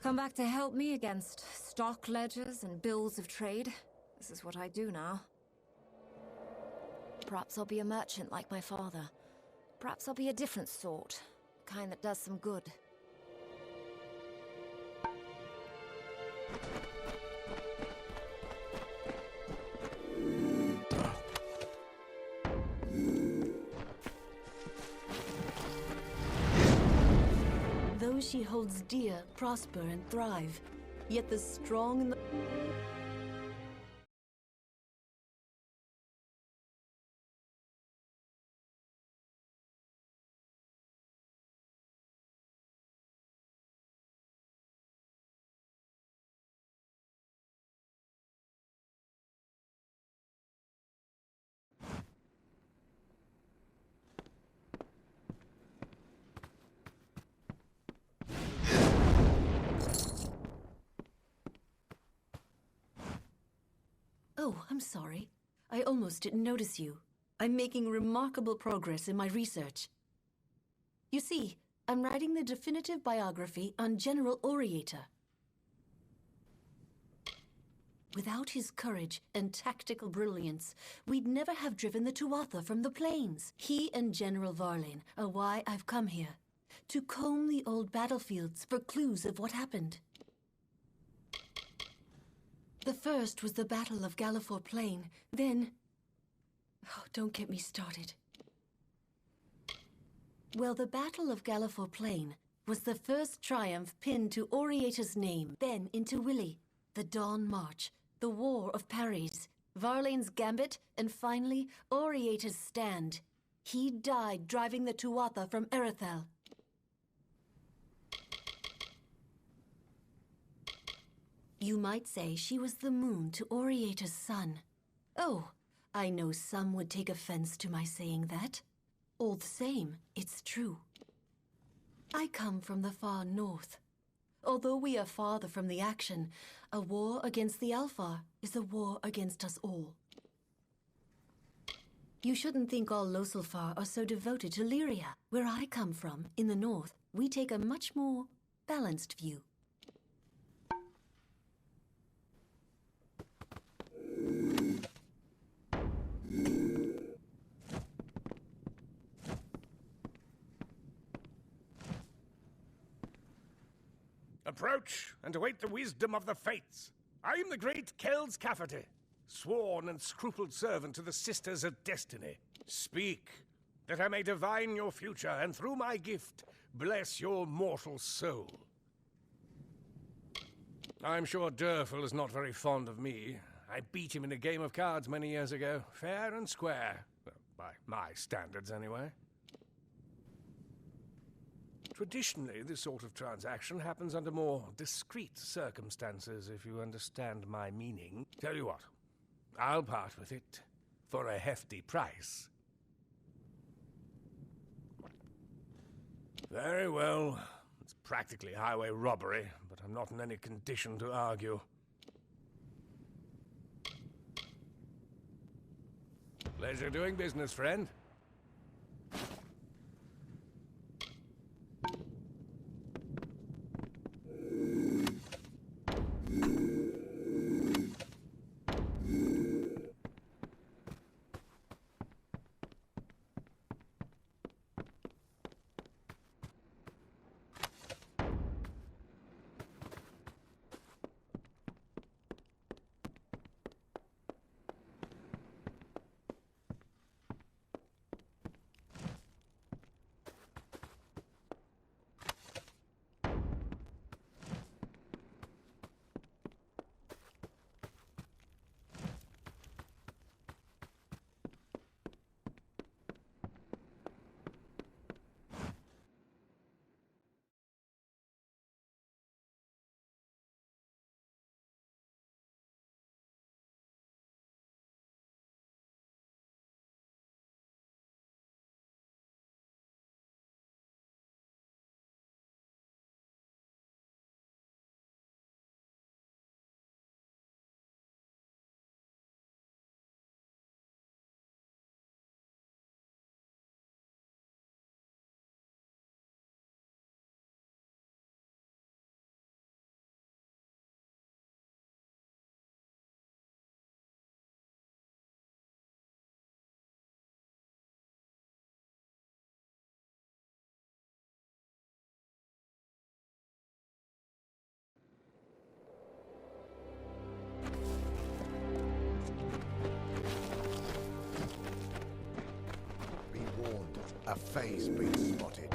Come back to help me against stock ledgers and bills of trade. This is what I do now. Perhaps I'll be a merchant like my father. Perhaps I'll be a different sort. The kind that does some good. Those she holds dear prosper and thrive, yet the strong and the... Oh, I'm sorry. I almost didn't notice you. I'm making remarkable progress in my research. You see, I'm writing the definitive biography on General Oriator. Without his courage and tactical brilliance, we'd never have driven the Tuatha from the plains. He and General Varlain are why I've come here, to comb the old battlefields for clues of what happened. The first was the Battle of Galliford Plain, then... Oh, don't get me started. Well, the Battle of Galliford Plain was the first triumph pinned to Oriator's name, then into Willy, the Dawn March, the War of Parries, Varlain's Gambit, and finally, Oriator's Stand. He died driving the Tuatha from Erethel. You might say she was the moon to Oriator's sun. Oh, I know some would take offense to my saying that. All the same, it's true. I come from the far north. Although we are farther from the action, a war against the Alfar is a war against us all. You shouldn't think all Loselfar are so devoted to Lyria. Where I come from, in the north, we take a much more balanced view. Approach and await the wisdom of the fates. I am the great Kel's Cafferty, sworn and scrupled servant to the Sisters of Destiny. Speak, that I may divine your future, and through my gift, bless your mortal soul. I'm sure Durfel is not very fond of me. I beat him in a game of cards many years ago, fair and square. Well, by my standards, anyway. Traditionally, this sort of transaction happens under more discreet circumstances, if you understand my meaning. Tell you what, I'll part with it for a hefty price. Very well. It's practically highway robbery, but I'm not in any condition to argue. Pleasure doing business, friend. A phase been spotted.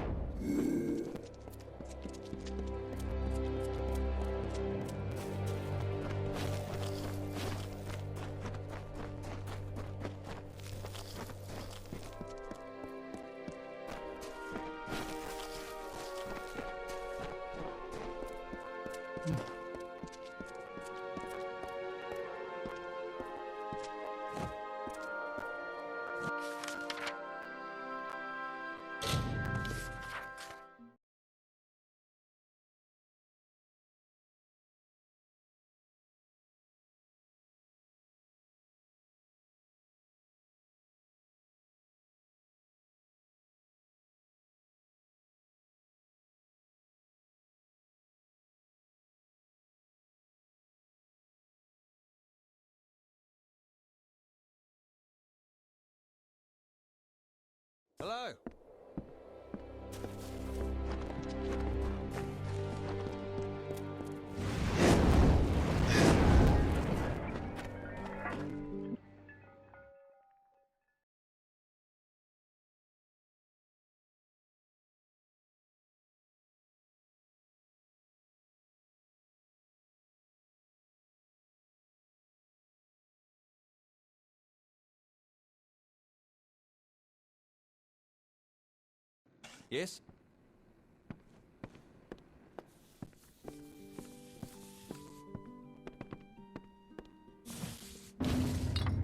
Hello. Yes?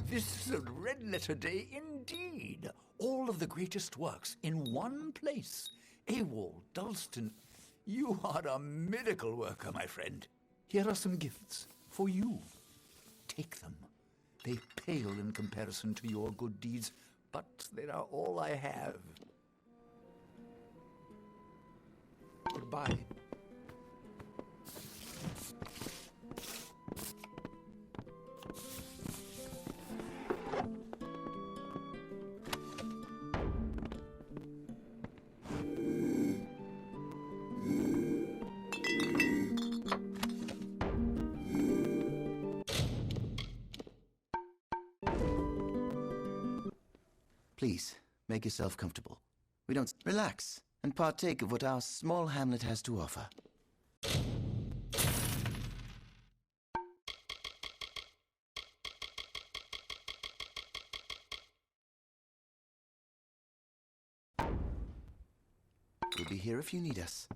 This is a red-letter day indeed. All of the greatest works in one place. Awol, Dalston, you are a miracle worker, my friend. Here are some gifts for you. Take them. They pale in comparison to your good deeds, but they are all I have. Goodbye. Please, make yourself comfortable. We don't... Relax and partake of what our small hamlet has to offer. We'll be here if you need us.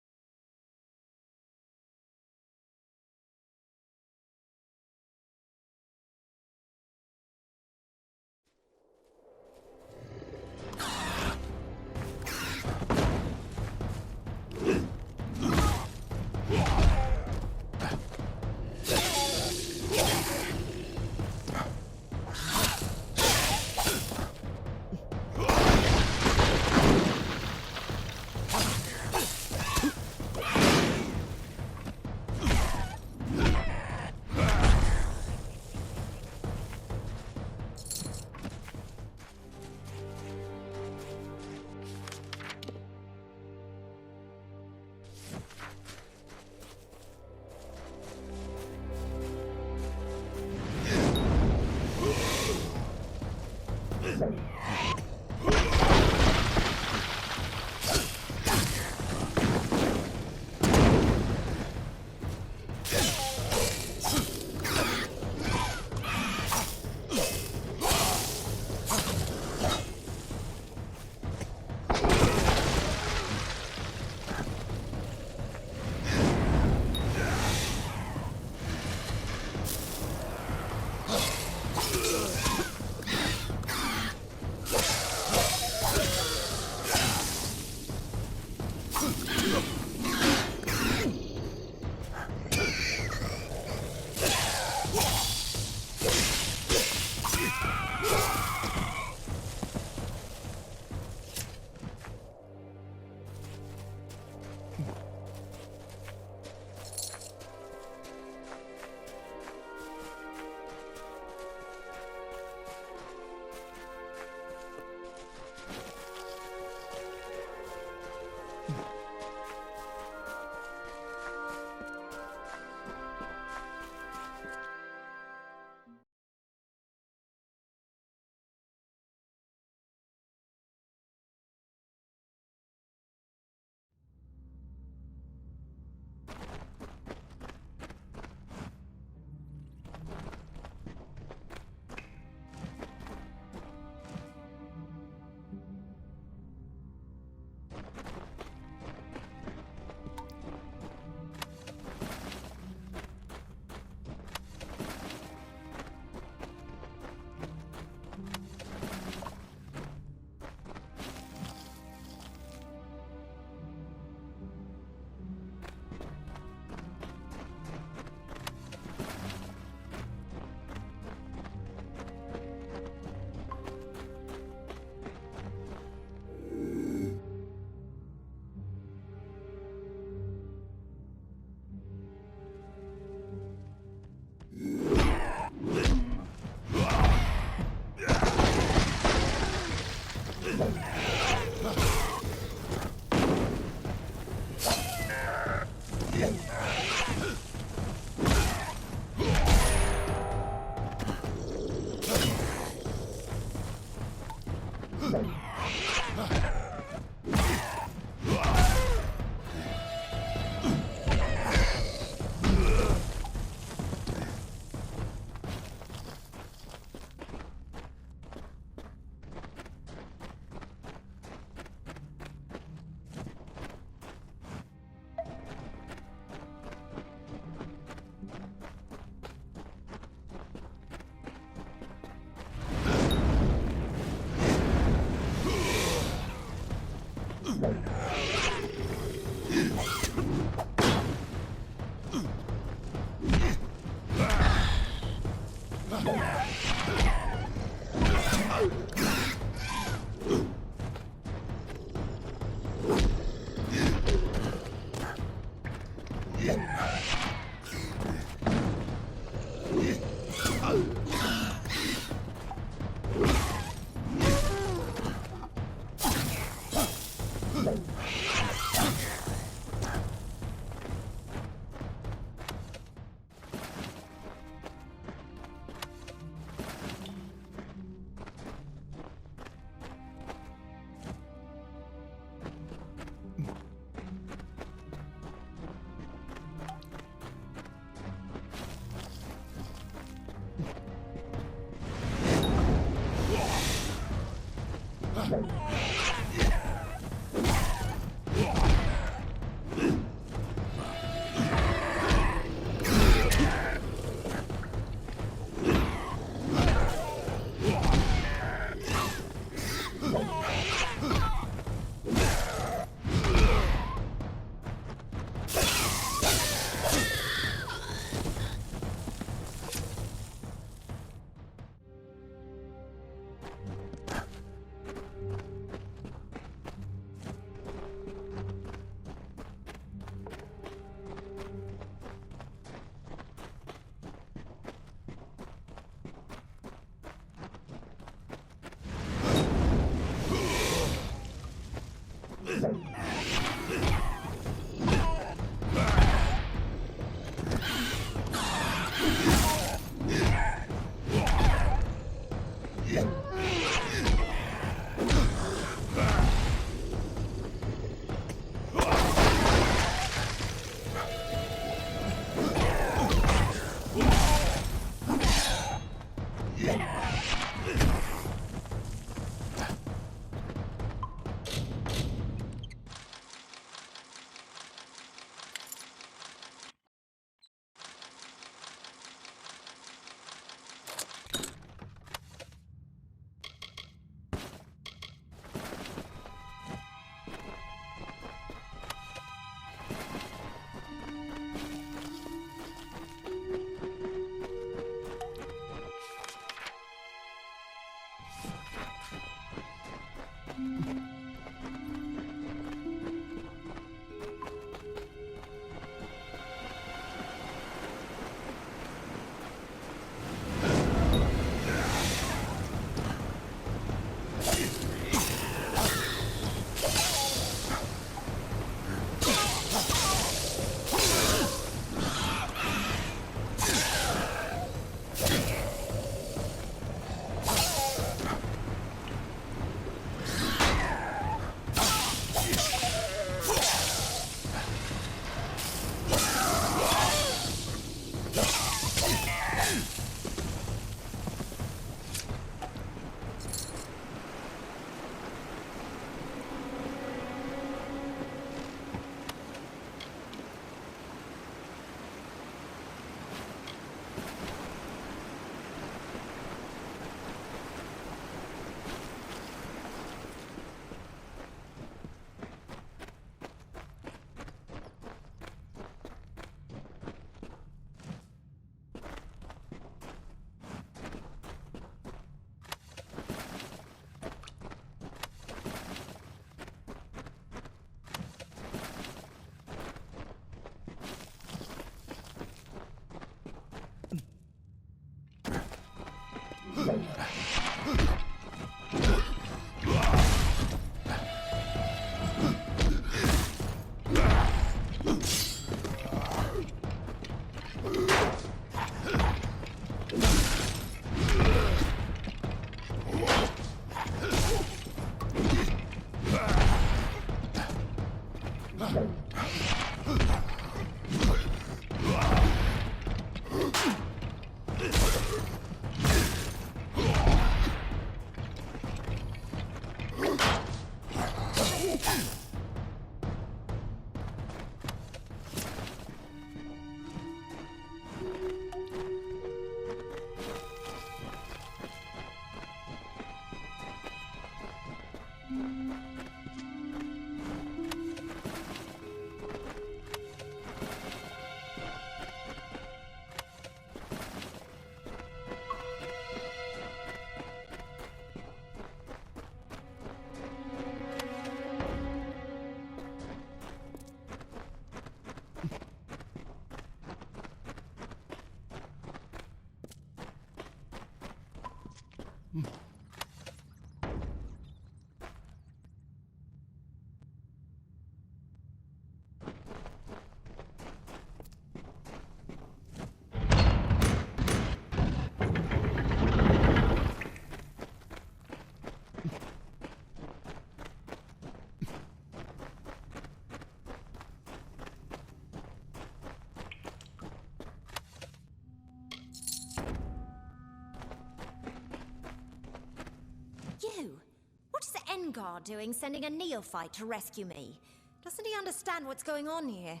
Engar doing sending a neophyte to rescue me? Doesn't he understand what's going on here?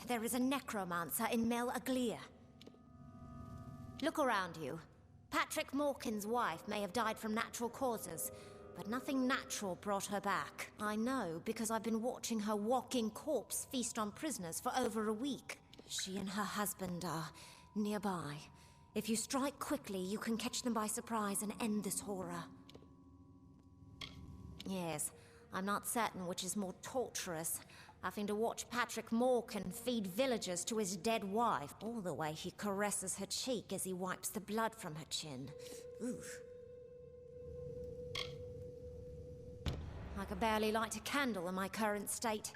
There is a necromancer in Mel Aglia. Look around you. Patrick Morkin's wife may have died from natural causes, but nothing natural brought her back. I know because I've been watching her walking corpse feast on prisoners for over a week. She and her husband are nearby. If you strike quickly, you can catch them by surprise and end this horror. Yes, I'm not certain which is more torturous, having to watch Patrick Morkin feed villagers to his dead wife, or the way he caresses her cheek as he wipes the blood from her chin. Oof. I could barely light a candle in my current state.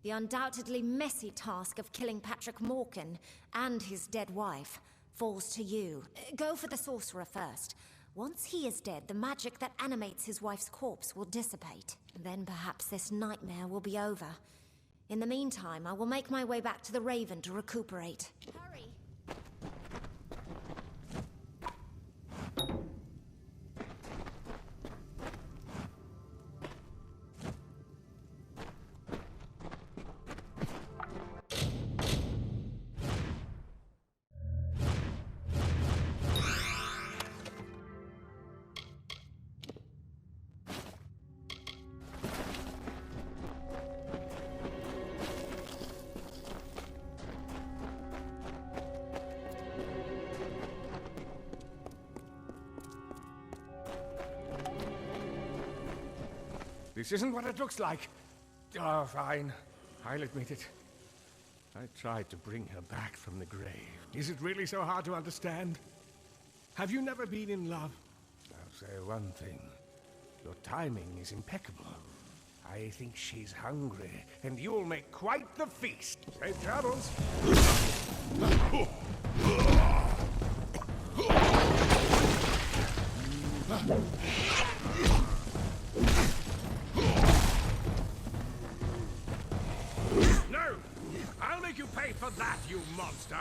The undoubtedly messy task of killing Patrick Morkin and his dead wife falls to you. Go for the sorcerer first. Once he is dead, the magic that animates his wife's corpse will dissipate. Then perhaps this nightmare will be over. In the meantime, I will make my way back to the Raven to recuperate. Hurry! This isn't what it looks like. Oh, fine. I'll admit it. I tried to bring her back from the grave. Is it really so hard to understand? Have you never been in love? I'll say one thing. Your timing is impeccable. I think she's hungry, and you'll make quite the feast. Safe travels. No! I'll make you pay for that, you monster!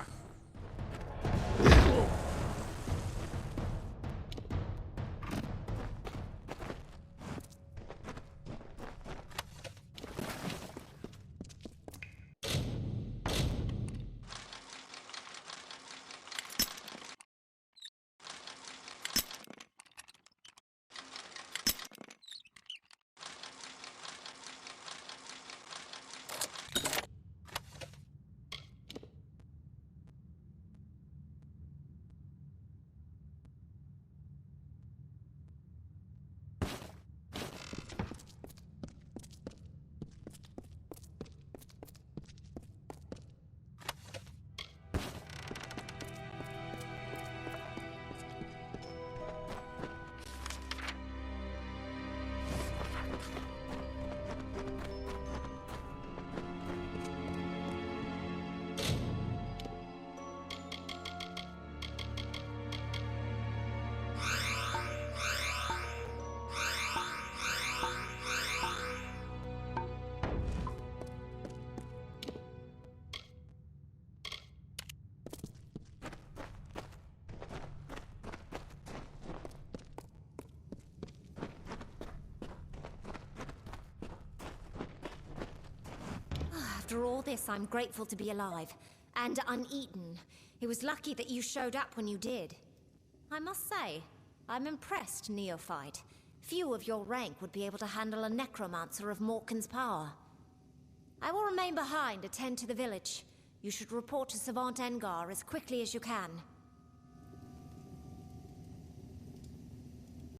After all this, I'm grateful to be alive. And uneaten. It was lucky that you showed up when you did. I must say, I'm impressed, neophyte. Few of your rank would be able to handle a necromancer of Morkin's power. I will remain behind, attend to the village. You should report to Savant Engar as quickly as you can.